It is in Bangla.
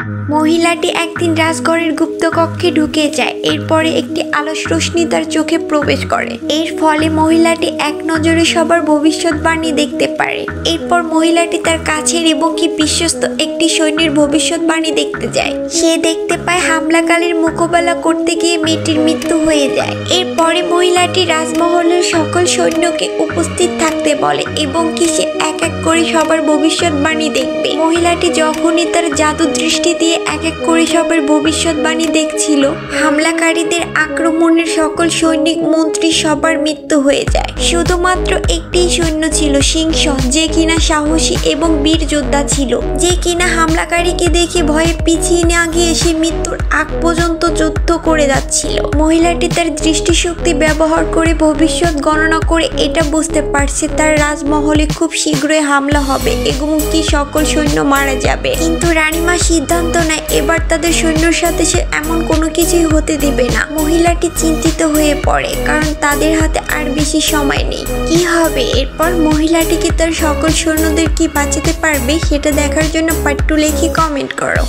মহিলাটি একদিন রাজঘরের গুপ্ত কক্ষে ঢুকে যায়। এরপরে একটি আলোস রশ্মি তার চোখে প্রবেশ করে। এর ফলে মহিলাটি এক নজরে সবার ভবিষ্যৎবাণী দেখতে পারে। এরপর মহিলাটি তার কাছের এবং কি বিশ্বস্ত একটি সৈন্যের ভবিষ্যৎবাণী দেখতে যায়। সে দেখতে পায় হামলাকারীর মোকাবেলা করতে গিয়ে মেয়েটির মৃত্যু হয়ে যায়। এরপরে মহিলাটি রাজমহলের সকল সৈন্যকে উপস্থিত থাকতে বলে এবং কি সে এক এক করে সবার ভবিষ্যৎবাণী দেখবে। মহিলাটি যখনই তার জাদু দৃষ্টি দিয়ে এক এক করে সবার ভবিষ্যৎবাণী দেখছিল, হামলাকারীদের আক্রমণের সকল সৈনিক মন্ত্রী সবার মৃত্যু হয়ে যায়। শুধুমাত্র একটি সৈন্য ছিল, সিংহ, যে কিনা সাহসী এবং বীর যোদ্ধা ছিল, যে কিনা হামলাকারীকে দেখে ভয়ে পিছিয়ে না গিয়ে সে মৃত্যুর আগ পর্যন্ত যুদ্ধ করে যাচ্ছিল। মহিলাটি তার দৃষ্টিশক্তি ব্যবহার করে ভবিষ্যৎ গণনা করে এটা বুঝতে পারছে তার রাজমহলে খুব শীঘ্রই হামলা হবে এবং কি সকল সৈন্য মারা যাবে। কিন্তু রানীমা সিদ্ধান্ত নেয় এবার তাদের সৈন্যর সাথে সে এমন কোনো কিছুই হতে দিবে না। মহিলাটি চিন্তিত হয়ে পড়ে, কারণ তাদের হাতে আর বেশি সময় নেই। কি হবে এরপর? মহিলাটিকে তার সকল সৈন্যদের কি বাঁচাতে পারবে সেটা দেখার জন্য পার্ট 2 লিখে কমেন্ট করো।